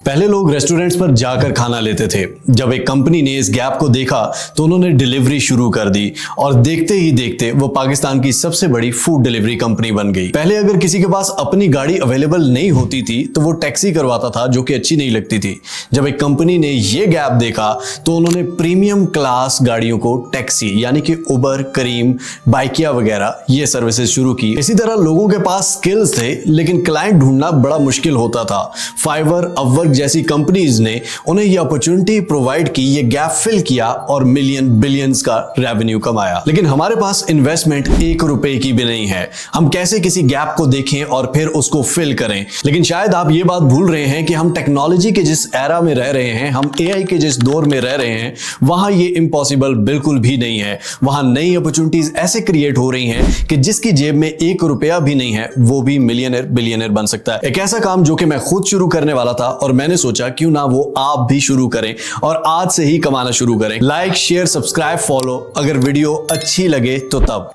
पहले लोग रेस्टोरेंट्स पर जाकर खाना लेते थे। जब एक कंपनी ने इस गैप को देखा तो उन्होंने डिलीवरी शुरू कर दी और देखते ही देखते वो पाकिस्तान की सबसे बड़ी फूड डिलीवरी कंपनी बन गई। पहले अगर किसी के पास अपनी गाड़ी अवेलेबल नहीं होती थी तो वो टैक्सी करवाता था, जो कि अच्छी नहीं लगती थी। जब एक कंपनी ने ये गैप देखा तो उन्होंने प्रीमियम क्लास गाड़ियों को टैक्सी यानी कि उबर, करीम, बाइकिया वगैरह ये सर्विसेज शुरू की। इसी तरह लोगों के पास स्किल्स थे लेकिन क्लाइंट ढूंढना बड़ा मुश्किल होता था। फाइवर, अपवर्क जैसी कंपनीज ने उन्हें यह अपॉर्चुनिटी प्रोवाइड की, ये गैप फिल किया और मिलियन बिलियंस का रेवेन्यू कमाया। लेकिन हमारे पास इन्वेस्टमेंट 1 रुपए की भी नहीं है। हम कैसे किसी गैप को देखें और फिर उसको फिल करें? लेकिन शायद आप ये बात भूल रहे हैं कि हम टेक्नोलॉजी के जिस एरा में रह रहे हैं, हम एआई के जिस दौर में रह रहे हैं, वहां ये इम्पॉसिबल बिल्कुल भी नहीं है। वहां नई अपॉर्चुनिटीज ऐसे क्रिएट हो रही हैं कि जिसकी जेब में 1 रुपया भी नहीं है वो भी मिलियनर, बिलियनर बन सकता है। एक ऐसा काम जो कि मैं खुद शुरू करने वाला था और मैंने सोचा क्यों ना वो आप भी शुरू करें और आज से ही कमाना शुरू करें। Like, share, subscribe, follow. अगर वीडियो अच्छी लगे तो तब।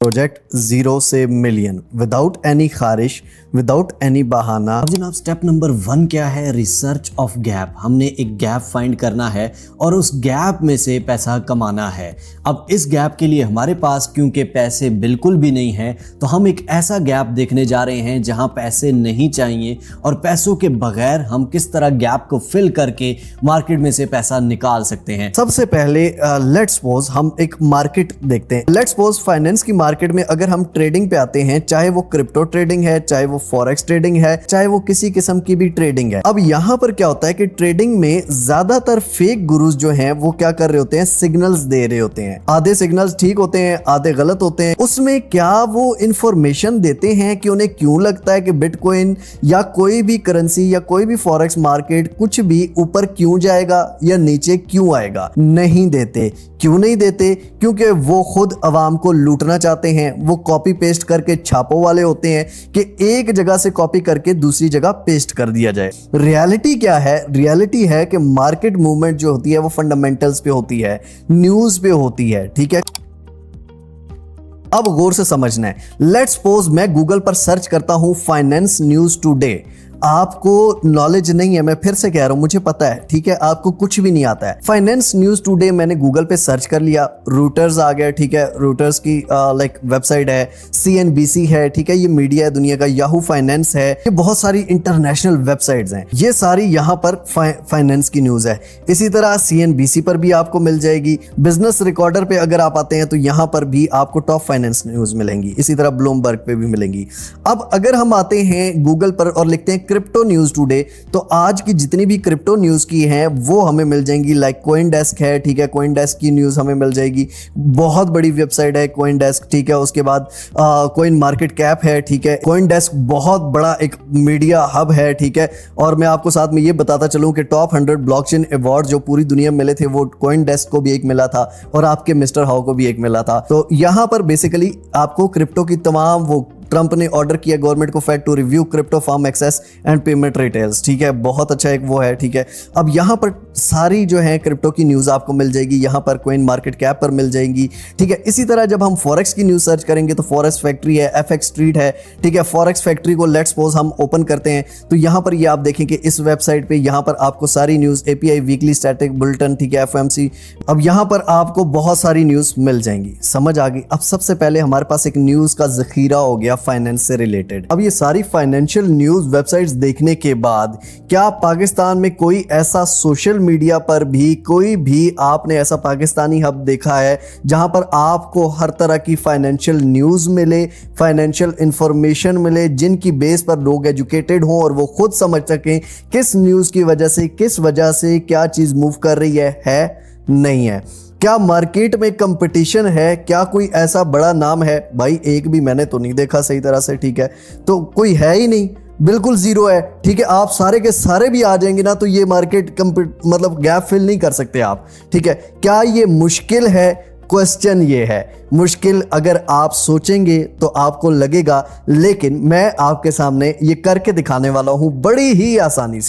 प्रोजेक्ट 0 से मिलियन विदाउट एनी खारिश, विदाउट एनी बहाना। अब जनाब स्टेप नंबर 1 क्या है? Research of gap. हमने एक गैप फाइंड करना है और उस गैप में से पैसा कमाना है। अब इस गैप के लिए हमारे पास क्योंकि पैसे बिल्कुल भी नहीं है तो हम एक ऐसा गैप देखने जा रहे हैं जहां पैसे नहीं चाहिए और पैसों के बगैर हम किस तरह गैप को फिल करके मार्केट में से पैसा निकाल सकते हैं। सबसे पहले लेट्स सपोज हम एक मार्केट देखते हैं। लेट्स सपोज फाइनेंस की मार्केट में अगर हम ट्रेडिंग पे आते हैं, चाहे वो क्रिप्टो ट्रेडिंग है, चाहे वो फॉरेक्स ट्रेडिंग है, चाहे वो किसी किस्म की भी ट्रेडिंग है। अब यहाँ पर क्या होता है कि ट्रेडिंग में ज्यादातर फेक गुरुज जो हैं वो क्या कर रहे होते हैं? सिग्नल्स दे रहे होते हैं। आधे सिग्नल्स ठीक होते हैं, आधे गलत होते हैं। उसमें क्या वो इंफॉर्मेशन देते हैं कि उन्हें क्यों लगता है कि बिटकॉइन या कोई भी करेंसी या कोई भी फॉरेक्स मार्केट कुछ भी ऊपर क्यों जाएगा या नीचे क्यों आएगा? नहीं देते। क्यों नहीं देते? क्योंकि वो खुद अवाम को लूटना चाहते हैं। वो कॉपी पेस्ट करके छापों वाले होते हैं कि एक जगह से कॉपी करके दूसरी जगह पेस्ट कर दिया जाए। रियलिटी क्या है? रियलिटी है कि मार्केट मूवमेंट जो होती है वो फंडामेंटल्स पे होती है, न्यूज पे होती है। ठीक है, अब गौर से समझना है। लेट्स सपोज मैं गूगल पर सर्च करता हूं फाइनेंस न्यूज टुडे। आपको नॉलेज नहीं है, मैं फिर से कह रहा हूं, मुझे पता है, ठीक है, आपको कुछ भी नहीं आता है। फाइनेंस न्यूज टुडे मैंने गूगल पे सर्च कर लिया, रूटर्स आ गया, ठीक है, रूटर्स की लाइक वेबसाइट है, CNBC है, ठीक है, ये मीडिया है दुनिया का, याहू फाइनेंस है, ये बहुत सारी इंटरनेशनल वेबसाइट्स हैं। ये सारी यहाँ पर फाइनेंस की न्यूज है। इसी तरह CNBC पर भी आपको मिल जाएगी। बिजनेस रिकॉर्डर पे अगर आप आते हैं तो यहाँ पर भी आपको टॉप फाइनेंस न्यूज मिलेंगी। इसी तरह ब्लूमबर्ग पे भी मिलेंगी। अब अगर हम आते हैं गूगल पर और लिखते हैं क्रिप्टो न्यूज टुडे, तो आज की जितनी भी क्रिप्टो न्यूज की हैं वो हमें मिल जाएंगी। लाइक कॉइनडेस्क है, ठीक है, कॉइनडेस्क की न्यूज हमें मिल जाएगी। बहुत बड़ी वेबसाइट है कॉइनडेस्क, ठीक है। उसके बाद कॉइन मार्केट कैप है, ठीक है। कॉइनडेस्क बहुत बड़ा एक मीडिया हब है, ठीक है। और मैं आपको साथ में ये बताता चलूं कि टॉप 100 ब्लॉकचेन अवार्ड जो पूरी दुनिया में मिले थे वो कॉइनडेस्क को भी एक मिला था और आपके मिस्टर हाउ को भी एक मिला था। तो यहाँ पर बेसिकली आपको क्रिप्टो की तमाम वो ट्रंप ने ऑर्डर किया गवर्नमेंट को fed to review crypto form access and payment details, ठीक है, बहुत अच्छा एक वो है, ठीक है। अब यहाँ पर सारी जो है क्रिप्टो की न्यूज़ आपको मिल जाएगी, यहाँ पर कॉइन मार्केट कैप पर मिल जाएंगी, ठीक है। इसी तरह जब हम फॉरेक्स की न्यूज़ सर्च करेंगे तो फॉरेक्स फैक्ट्री है, FX स्ट्रीट है, ठीक है। फॉरेक्स फैक्ट्री को लेट्स सपोज हम ओपन करते हैं तो यहाँ पर ये आप देखें कि इस वेबसाइट पे यहाँ पर आपको सारी news, API, weekly static bulletin, ठीक है, FOMC, अब यहाँ पर आपको बहुत सारी न्यूज़ मिल जाएंगी। समझ आ गई? अब सबसे पहले हमारे पास एक न्यूज़ का जखीरा हो गया फाइनेंस से रिलेटेड। अब ये सारी फाइनेंशियल न्यूज वेबसाइट्स देखने के बाद क्या पाकिस्तान में कोई ऐसा सोशल मीडिया पर भी कोई भी आपने ऐसा पाकिस्तानी हब देखा है जहां पर आपको हर तरह की फाइनेंशियल न्यूज मिले, फाइनेंशियल इंफॉर्मेशन मिले, जिनकी बेस पर लोग एजुकेटेड हों और वो खुद समझ सकें किस न्यूज की वजह से, किस वजह से क्या चीज मूव कर रही है? नहीं है। क्या मार्केट में कंपटीशन है? क्या कोई ऐसा बड़ा नाम है? भाई एक भी मैंने तो नहीं देखा सही तरह से, ठीक है। तो कोई है ही नहीं, बिल्कुल जीरो है, ठीक है। आप सारे के सारे भी आ जाएंगे ना तो ये मार्केट मतलब गैप फिल नहीं कर सकते आप, ठीक है। क्या ये मुश्किल है? क्वेश्चन ये है। मुश्किल अगर आप सोचेंगे तो आपको लगेगा, लेकिन मैं आपके सामने ये करके दिखाने वाला हूं बड़ी ही आसानी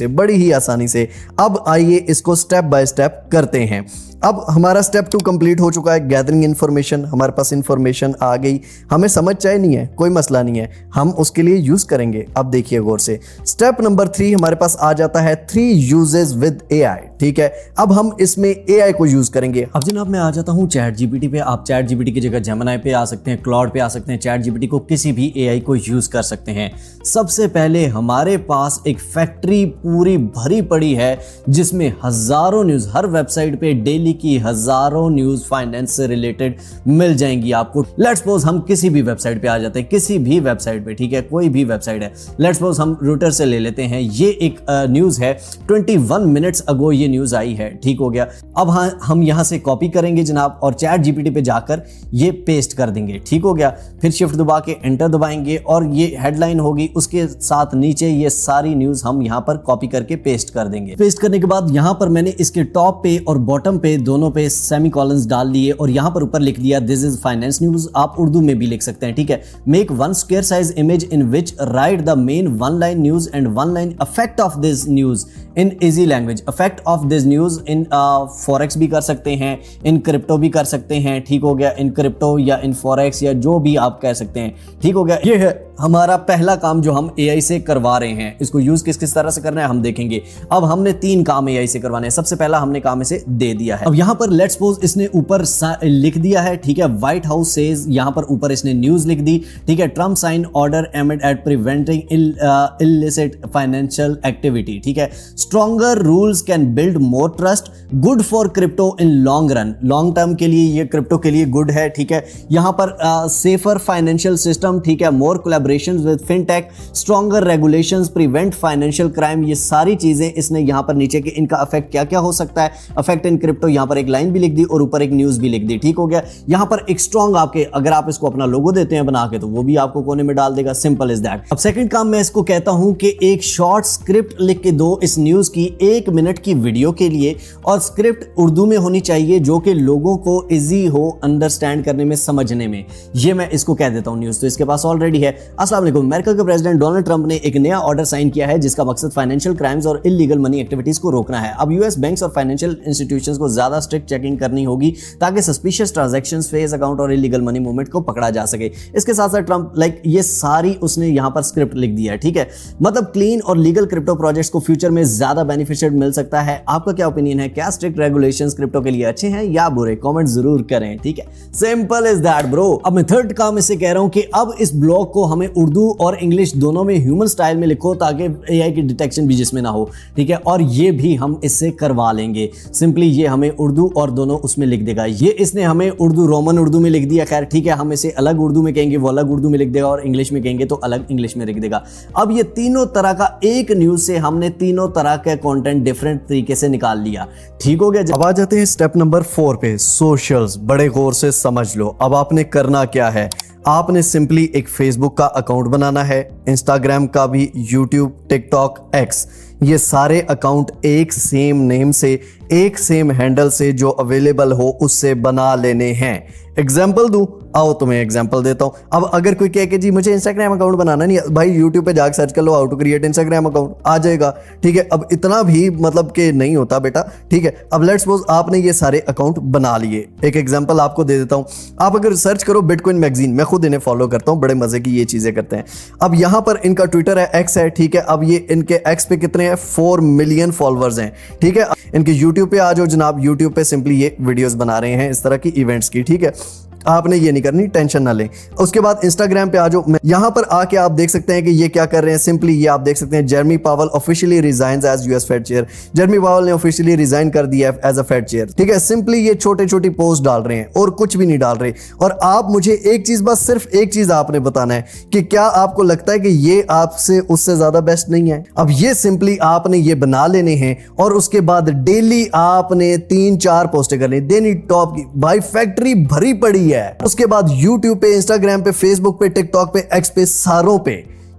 से। अब आइए इसको स्टेप बाय स्टेप करते हैं। अब हमारा स्टेप 2 कंप्लीट हो चुका है, गैदरिंग इन्फॉर्मेशन। हमारे पास इन्फॉर्मेशन आ गई, हमें समझ चाहे नहीं है, कोई मसला नहीं है, हम उसके लिए यूज करेंगे। अब देखिए गौर से, स्टेप नंबर 3 हमारे पास आ जाता है 3 यूजेस विद एआई। ठीक है, अब हम इसमें एआई को यूज करेंगे। अब जनाब मैं आ जाता हूं चैट जीपीटी पे। आप चैट जीपीटी की जगह जेमिनी पे आ सकते हैं, क्लाउड पे आ सकते हैं, चैट जीपीटी को किसी भी एआई को यूज कर सकते हैं। सबसे पहले हमारे पास एक फैक्ट्री पूरी भरी पड़ी है जिसमें हजारों न्यूज, हर वेबसाइट पे डेली की हजारों न्यूज फाइनेंस से रिलेटेड मिल जाएंगी आपको। लेट्स सपोज हम किसी भी वेबसाइट पे आ जाते हैं, किसी भी वेबसाइट पे, ठीक है, कोई भी वेबसाइट है। लेट्स सपोज हम रूटर से ले लेते हैं, ये एक न्यूज है, 21 मिनट्स अगो ये न्यूज आई है। ठीक हो गया। अब हम यहां से कॉपी करेंगे जनाब और चैट जीपीटी पे जाकर ये पेस्ट कर देंगे। ठीक हो गया। फिर शिफ्ट दबा के एंटर दबाएंगे और ये हेडलाइन होगी, उसके साथ नीचे ये सारी न्यूज हम यहां पर कॉपी करके पेस्ट कर देंगे। पेस्ट करने के बाद यहां पर मैंने इसके टॉप पे और बॉटम पे दोनों पे सेमीकोलंस डाल दिए और यहां पर ऊपर लिख दिया दिस इज फाइनेंस न्यूज। आप उर्दू में भी लिख सकते हैं। ठीक है, make 1 square size image in which right the main 1 line news and 1 line effect of this news in easy language. Effect of this news in forex भी कर सकते हैं, इन क्रिप्टो भी कर सकते हैं। ठीक हो गया, इन क्रिप्टो या इन फॉरेक्स या जो भी आप कह सकते हैं। ठीक हो गया। ये है हमारा पहला काम जो हम एआई से करवा रहे हैं। इसको यूज किस किस तरह से करना है हम देखेंगे। अब हमने 3 काम एआई से करवाने हैं। सबसे पहला हमने काम इसे दे दिया है। अब यहां पर लेट्स सपोज इसने ऊपर लिख दिया है, ठीक है, व्हाइट हाउस सेज, यहां पर ऊपर इसने न्यूज लिख दी। ठीक है, Trump sign order aimed at preventing illicit financial activity. ठीक है, stronger rules can build more trust, good for crypto in long run. Long term के लिए ये क्रिप्टो के लिए गुड है। ठीक है, यहां पर सेफर फाइनेंशियल सिस्टम, ठीक है, more collaborations with fintech, stronger regulations, prevent financial crime. ये सारी चीजें इसने यहां पर नीचे के इनका इफेक्ट क्या क्या हो सकता है, इफेक्ट इन क्रिप्टो, यहां पर एक लाइन भी लिख दी और ऊपर एक न्यूज भी लिख दी। ठीक हो गया। यहां पर एक स्ट्रॉन्ग आपके, अगर आप इसको अपना लोगो देते हैं बना के तो वो भी आपको कोने में डाल देगा। Simple is that. अब सेकंड काम मैं इसको कहता हूं कि एक शॉर्ट स्क्रिप्ट लिख के दो इस न्यूज की 1 मिनट की वीडियो के लिए, और स्क्रिप्ट उर्दू में होनी चाहिए जो कि लोगों को इजी हो अंडरस्टैंड करने में, समझने में। ये मैं इसको कह देता हूं न्यूज, तो इसके पास ऑलरेडी है। अस्सलाम वालेकुम। अमेरिका के प्रेसिडेंट डोनाल्ड ट्रंप ने एक नया ऑर्डर साइन किया है जिसका मकसद फाइनेंशियल क्राइम्स और इलीगल मनी एक्टिविटीज को रोकना है। अब यूएस बैंक्स और फाइनेंशियल इंस्टीट्यूशंस को ज्यादा स्ट्रिक्ट चेकिंग करनी होगी ताकि सस्पिशियस ट्रांजैक्शंस, फेक अकाउंट और इलीगल मनी मूवमेंट को पकड़ा जा सके। इसके साथ साथ ट्रंप ये सारी उसने यहां पर स्क्रिप्ट लिख दिया है। ठीक है, मतलब क्लीन और लीगल क्रिप्टो प्रोजेक्ट्स को फ्यूचर में ज्यादा बेनिफिशियल मिल सकता है। आपका क्या ओपिनियन है? क्या स्ट्रिक्ट रेगुलेशंस क्रिप्टो के लिए अच्छे हैं या बुरे? कमेंट जरूर करें। ठीक है, सिंपल इज दैट ब्रो। अब मैं थर्ड काम इससे कह रहा हूं कि अब इस ब्लॉग को हमें उर्दू और इंग्लिश दोनों में ह्यूमन स्टाइल में लिखो ताकि एआई की डिटेक्शन भी जिसमें ना हो। ठीक है, और ये भी हम इससे करवा लेंगे। सिंपली ये हमें उर्दू और दोनों उसमें लिख देगा। ये इसने हमें उर्दू, रोमन उर्दू में लिख दिया। खैर ठीक है, हम इसे अलग उर्दू में कहेंगे, वो अलग उर्दू में लिख देगा, और इंग्लिश में कहेंगे तो अलग इंग्लिश में लिख देगा। अब ये तीनों तरह का एक न्यूज से हमने तीनों तरह का कंटेंट डिफरेंट तरीके से निकाल लिया। ठीक हो गया। अब आ जाते हैं स्टेप नंबर 4 पे, सोशल्स। बड़े गौर से समझ लो। अब आपने करना क्या है, आपने सिंपली एक फेसबुक का अकाउंट बनाना है, इंस्टाग्राम का भी, यूट्यूब, टिकटॉक, एक्स, ये सारे अकाउंट एक सेम नेम से, एक सेम हैंडल से जो अवेलेबल हो उससे बना लेने हैं। एग्जाम्पल दूं, आओ तुम्हें एग्जाम्पल देता हूं। अब अगर कोई कहे कि जी मुझे इंस्टाग्राम अकाउंट बनाना नहीं, भाई यूट्यूब पे जाकर सर्च कर लो how to create Instagram account, आ जाएगा। ठीक है, अब इतना भी मतलब कि नहीं होता बेटा। ठीक है, अब लेट्स सपोज आपने ये सारे अकाउंट बना लिए। एक एग्जाम्पल आपको दे देता हूं। आप अगर सर्च करो बिटकॉइन मैगजीन, मैं खुद इन्हें फॉलो करता हूं, बड़े मजे की ये चीजें करते हैं। अब यहां पर इनका ट्विटर है, एक्स है। ठीक है, अब ये इनके एक्स पे कितने हैं? 4 मिलियन फॉलोअर्स हैं। ठीक है, इनके यूट्यूब पे आ जाओ जनाब, यूट्यूब पे सिंपली ये वीडियोस बना रहे हैं इस तरह की इवेंट्स की। ठीक है, आपने ये नहीं करनी, टेंशन ना लें। उसके बाद इंस्टाग्राम पे आ जाओ, यहां पर आके आप देख सकते हैं कि ये क्या कर रहे हैं। सिंपली ये आप देख सकते हैं, Jeremy Powell officially resigns as US Fed chair. Jeremy Powell ने ऑफिशियली रिजाइन कर दिया एज अ फेड चेयर। ठीक है, सिंपली ये छोटे छोटी पोस्ट डाल रहे हैं और कुछ भी नहीं डाल रहे। और आप मुझे एक चीज, बस सिर्फ एक चीज आपने बताना है कि क्या आपको लगता है कि ये आपसे उससे ज्यादा बेस्ट नहीं है? अब ये सिंपली आपने ये बना लेने हैं और उसके बाद डेली आपने 3-4 पोस्टें करनी, देनी टॉप की। भाई फैक्ट्री भरी पड़ी है। उसके बाद YouTube पे, Instagram पे, Facebook पे, TikTok पे, X पे, सारों पे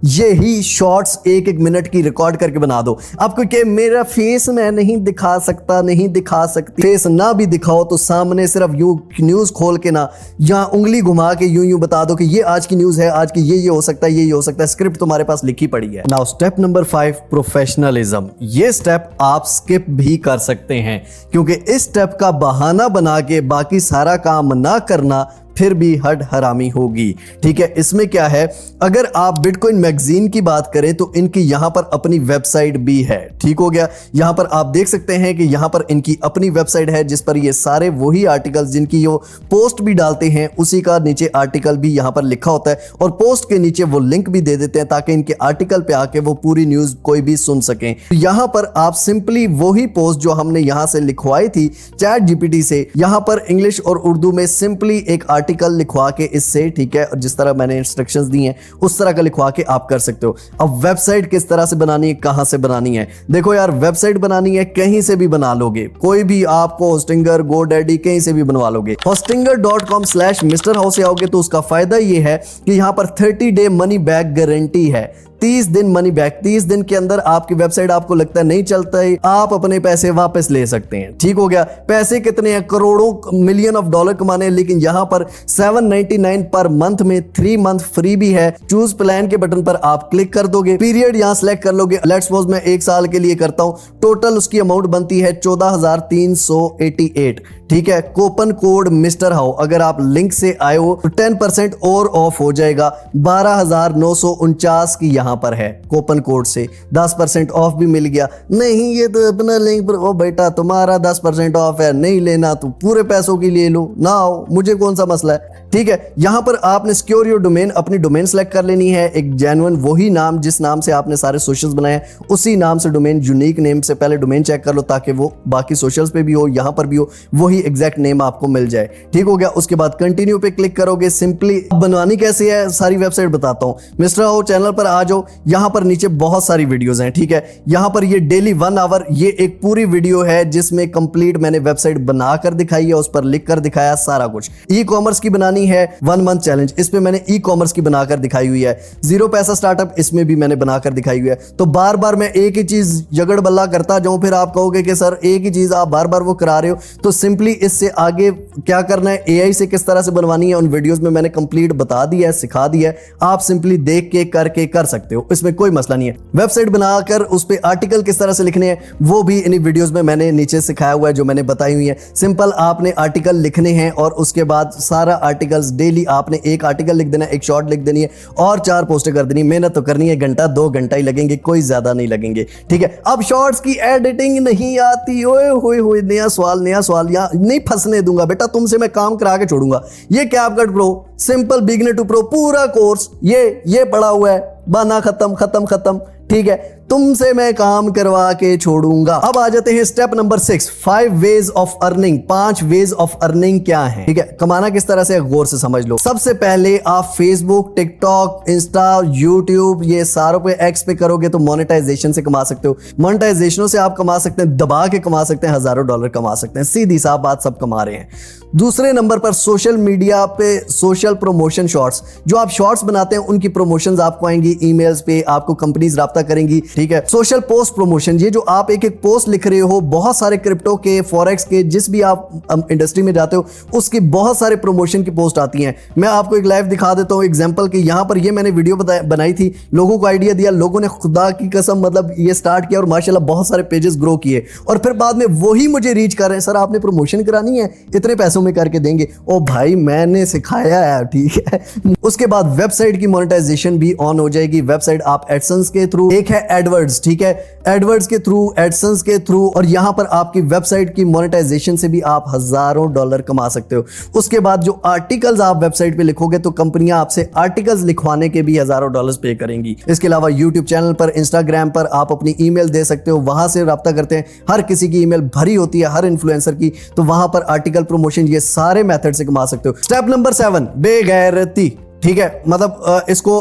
यही शॉर्ट्स एक एक मिनट की रिकॉर्ड करके बना दो। आपको क्या मेरा फेस मैं नहीं दिखा सकता, नहीं दिखा सकती, फेस ना भी दिखाओ तो सामने सिर्फ यूं न्यूज खोल के ना या उंगली घुमा के यूं यूं बता दो कि ये आज की न्यूज है, आज की ये हो सकता है, ये हो सकता है। स्क्रिप्ट तुम्हारे पास लिखी पड़ी है। Now step number 5, professionalism. ये स्टेप आप स्किप भी कर सकते हैं क्योंकि इस स्टेप का बहाना बना के बाकी सारा काम ना करना फिर भी हड हरामी होगी। ठीक है, इसमें क्या है, अगर आप बिटकॉइन मैगजीन की बात करें तो इनकी यहां पर अपनी वेबसाइट भी है। ठीक हो गया, यहां पर आप देख सकते हैं कि यहां पर इनकी अपनी वेबसाइट है जिस पर ये सारे वही आर्टिकल्स जिनकी वो पोस्ट भी डालते हैं उसी का नीचे आर्टिकल भी यहां पर लिखा होता है और पोस्ट के नीचे वो लिंक भी दे देते हैं ताकि इनके आर्टिकल पे आके वो पूरी न्यूज कोई भी सुन सकें। तो यहां पर आप सिंपली वही पोस्ट जो हमने यहां से लिखवाई थी चैट जीपीटी से, यहां पर इंग्लिश और उर्दू में सिंपली एक आर्टिकल लिखवा के इससे, ठीक है, और जिस तरह मैंने इंस्ट्रक्शंस दी हैं उस तरह का लिखवा के आप कर सकते हो। अब वेबसाइट किस तरह से बनानी है, कहां से बनानी है, देखो यार, वेबसाइट बनानी है कहीं से भी बना लोगे, कोई भी आपको होस्टिंगर, गोडैडी कहीं से भी बनवा लोगे। hostinger.com/mrhow से आओगे तो उसका फायदा ये है कि यहां पर 30 डे मनी बैक गारंटी है, 30 दिन मनी बैक। 30 दिन के अंदर आपकी वेबसाइट आपको लगता है नहीं चलता है, आप अपने पैसे वापस ले सकते हैं। ठीक हो गया, पैसे कितने हैं, करोड़ों मिलियन ऑफ डॉलर कमाने हैं, लेकिन यहां पर 799 पर मंथ में 3 मंथ फ्री भी है। चूज प्लान के बटन पर आप क्लिक कर दोगे, पीरियड यहां सेलेक्ट कर लोगे। लेट्स सपोज मैं 1 साल के लिए करता हूं, टोटल उसकी अमाउंट बनती है 14,388। ठीक है, कूपन कोड मिस्टर हाउ अगर आप लिंक से आए हो तो 10% और ऑफ हो जाएगा। 12,949 की यहां पर है, कूपन कोड से 10% ऑफ भी मिल गया। नहीं ये तो अपना लिंक पर, ओ बेटा तुम्हारा 10% ऑफ है, नहीं लेना तो पूरे पैसों की ले लो ना, आओ मुझे कौन सा मसला है। ठीक है, यहां पर आपने सिक्योर योर डोमेन, अपनी डोमेन सेलेक्ट कर लेनी है, एक जेन्युइन वही नाम जिस नाम से आपने सारे सोशल्स बनाए हैं उसी नाम से डोमेन, यूनिक नेम से पहले डोमेन चेक कर लो ताकि वो बाकी सोशल्स पे भी हो, यहां पर भी हो, वही एग्जैक्ट नेम आपको मिल जाए। ठीक हो गया, उसके बाद कंटिन्यू पे क्लिक करोगे। सिंपली बनवानी कैसे है सारी वेबसाइट बताता हूं। मिस्टर हाउ चैनल पर आ जाओ, यहां पर नीचे बहुत सारी वीडियोस हैं। ठीक है, यहां पर ये डेली 1 आवर ये एक पूरी वीडियो है जिसमें कंप्लीट मैंने वेबसाइट बनाकर दिखाई है, उस पर लिख कर दिखाया सारा कुछ। ई कॉमर्स की बनानी है 1 मंथ चैलेंज, इस पे मैंने ई कॉमर्स की बनाकर दिखाई हुई है। 0 पैसा स्टार्टअप, इसमें भी मैंने बनाकर दिखाई हुई है। तो बार बार मैं एक ही चीज जगड़ बल्ला करता जाऊं, फिर आप कहोगे कि सर एक ही चीज आप बार बार वो करा रहे हो। तो सिंपली इससे आगे क्या करना है, एआई से किस तरह से बनवानी है, उन वीडियोस में मैंने कंप्लीट बता दिया है, सिखा दिया है। आप सिंपली देख के करके कर सकते हो, इसमें कोई मसला नहीं है। वेबसाइट बनाकर उस पे आर्टिकल किस तरह से लिखने हैं वो भी इन वीडियोस में मैंने नीचे सिखाया हुआ है, जो मैंने बताई हुई है। सिंपल आपने आर्टिकल लिखने हैं और उसके बाद सारा आर्टिकल्स डेली आपने एक आर्टिकल लिख देना है, एक शॉर्ट लिख देनी है और 4 पोस्टें कर देनी। मेहनत तो करनी है, घंटा 2 घंटा ही लगेंगे, कोई ज्यादा नहीं लगेंगे। ठीक है, अब शॉर्ट्स की एडिटिंग नहीं आती, ओए होए नया सवाल यहाँ नहीं फंसने दूंगा बेटा, तुमसे मैं काम करा के छोड़ूंगा। ये CapCut pro simple beginner to pro पूरा कोर्स ये पड़ा हुआ है, बना खत्म। ठीक है, तुमसे मैं काम करवा के छोड़ूंगा। अब आ जाते हैं step number 6, 5 ways of earning. 5 ways of earning क्या है, ठीक है, कमाना किस तरह से, गौर से समझ लो। सबसे पहले आप फेसबुक, टिकटॉक, इंस्टा, यूट्यूब ये सारों पे एक्स पे करोगे तो मोनेटाइजेशन से कमा सकते हो। मोनेटाइजेशनों से आप कमा सकते हैं, दबा के कमा सकते हैं, हजारों डॉलर कमा सकते हैं, सीधी साफ बात, सब कमा रहे हैं। दूसरे नंबर पर सोशल मीडिया पे सोशल प्रमोशन शॉर्ट्स, जो आप शॉर्ट्स बनाते हैं उनकी प्रमोशंस आपको आएंगी ईमेल्स पे, आपको कंपनीज राब्ता करेंगी। ठीक है, सोशल पोस्ट प्रमोशन, ये जो आप एक एक पोस्ट लिख रहे हो, बहुत सारे क्रिप्टो के, फॉरेक्स के, जिस भी आप इंडस्ट्री में जाते हो उसकी बहुत सारे प्रमोशन की पोस्ट आती हैं। मैं आपको एक लाइव दिखा देता हूं एग्जांपल कि यहां पर ये मैंने वीडियो बनाई थी, लोगों को आइडिया दिया, लोगों ने खुदा की कसम मतलब ये स्टार्ट किया और माशाल्लाह बहुत सारे पेजेस ग्रो किए और फिर बाद में वही मुझे रीच कर रहे हैं, सर आपने प्रमोशन करानी है, इतने पैसों में करके देंगे। ओ भाई मैंने सिखाया है, ठीक है। उसके बाद वेबसाइट की मोनेटाइजेशन भी ऑन हो जाएगी। वेबसाइट आप एडसेंस के थ्रू, एक है एडवर्ड्स, ठीक है, एडवर्ड्स के थ्रू, एडसेंस के थ्रू, और यहां पर आपकी वेबसाइट की मोनेटाइजेशन से भी आप हजारों डॉलर कमा सकते हो। उसके बाद जो आर्टिकल्स आप वेबसाइट पे लिखोगे तो कंपनियां आपसे आर्टिकल्स लिखवाने के भी हजारों डॉलर्स पे करेंगी। इसके अलावा यूट्यूब चैनल पर, इंस्टाग्राम पर आप अपनी ईमेल दे सकते हो, वहां से राब्ता करते हैं, हर किसी की ईमेल भरी होती है, हर इन्फ्लुएंसर की, तो वहां पर आर्टिकल प्रमोशन, ये सारे मेथड से कमा सकते हो। Step number 7, बेगैरती। ठीक है, मतलब इसको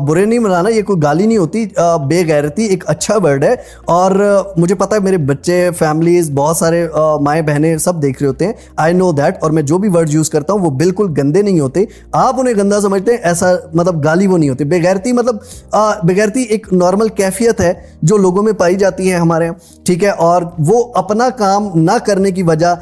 बुरे नहीं बनाना, ये कोई गाली नहीं होती, बेगैरती एक अच्छा वर्ड है। और मुझे पता है मेरे बच्चे, फैमिलीज, बहुत सारे माएँ बहनें सब देख रहे होते हैं, आई नो दैट। और मैं जो भी वर्ड यूज़ करता हूँ वो बिल्कुल गंदे नहीं होते, आप उन्हें गंदा समझते हैं, ऐसा मतलब गाली वो नहीं होती। बेगैरती मतलब बेगैरती एक नॉर्मल कैफियत है जो लोगों में पाई जाती है हमारे यहाँ, ठीक है। और वो अपना काम ना करने की वजह,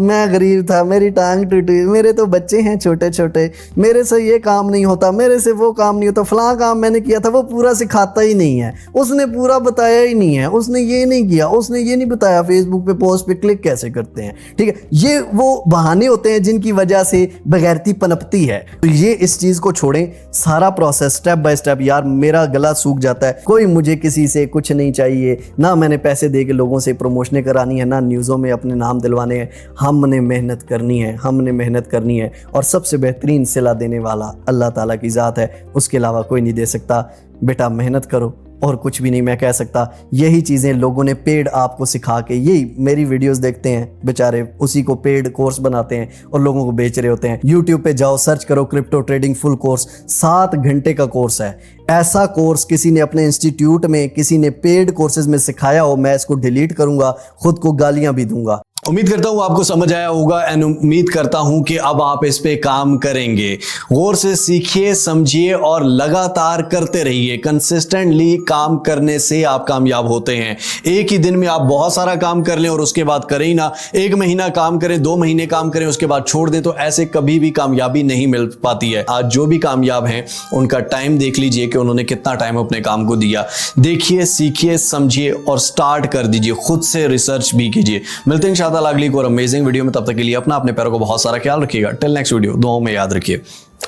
मैं गरीब था, मेरी टांग टूटी, मेरे तो बच्चे हैं छोटे छोटे, मेरे से ये काम नहीं होता, मेरे से वो काम नहीं होता, फलां काम मैंने किया था, वो पूरा सिखाता ही नहीं है, उसने पूरा बताया ही नहीं है, उसने ये नहीं किया, उसने ये नहीं बताया फेसबुक पे पोस्ट पे क्लिक कैसे करते हैं, ठीक है। ये वो बहाने होते हैं जिनकी वजह से बेगैरती पनपती है। तो ये इस चीज़ को छोड़ें, सारा प्रोसेस स्टेप बाय स्टेप। यार मेरा गला सूख जाता है, कोई मुझे किसी से कुछ नहीं चाहिए, ना मैंने पैसे दे के लोगों से प्रमोशनें करानी है, ना न्यूज़ों में अपने नाम दिलवाने हैं। हमने मेहनत करनी है, हमने मेहनत करनी है। और सबसे बेहतरीन सिला देने वाला अल्लाह ताला की ज़ात है, उसके अलावा कोई नहीं दे सकता। बेटा मेहनत करो, और कुछ भी नहीं मैं कह सकता। यही चीज़ें लोगों ने पेड आपको सिखा के, यही मेरी वीडियोस देखते हैं बेचारे, उसी को पेड कोर्स बनाते हैं और लोगों को बेच रहे होते हैं। यूट्यूब पे जाओ, सर्च करो क्रिप्टो ट्रेडिंग फुल कोर्स, 7 घंटे का कोर्स है। ऐसा कोर्स किसी ने अपने इंस्टीट्यूट में, किसी ने पेड कोर्सेज में सिखाया हो, मैं इसको डिलीट करूंगा, खुद को गालियां भी दूंगा। उम्मीद करता हूं आपको समझ आया होगा एंड उम्मीद करता हूं कि अब आप इस पे काम करेंगे। गौर से सीखिए, समझिए और लगातार करते रहिए। कंसिस्टेंटली काम करने से आप कामयाब होते हैं। एक ही दिन में आप बहुत सारा काम कर लें और उसके बाद करें ही ना, 1 महीना काम करें, 2 महीने काम करें, उसके बाद छोड़ दें, तो ऐसे कभी भी कामयाबी नहीं मिल पाती है। आज जो भी कामयाब हैं उनका टाइम देख लीजिए कि उन्होंने कितना टाइम अपने काम को दिया। देखिए, सीखिए, समझिए और स्टार्ट कर दीजिए। खुद से रिसर्च भी कीजिए। मिलते हैं अगली को और अमेजिंग वीडियो में। तब तक के लिए अपने पैरों को बहुत सारा ख्याल रखिएगा। टिल नेक्स्ट वीडियो, दुआओं में याद रखिए।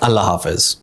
अल्लाह हाफिज।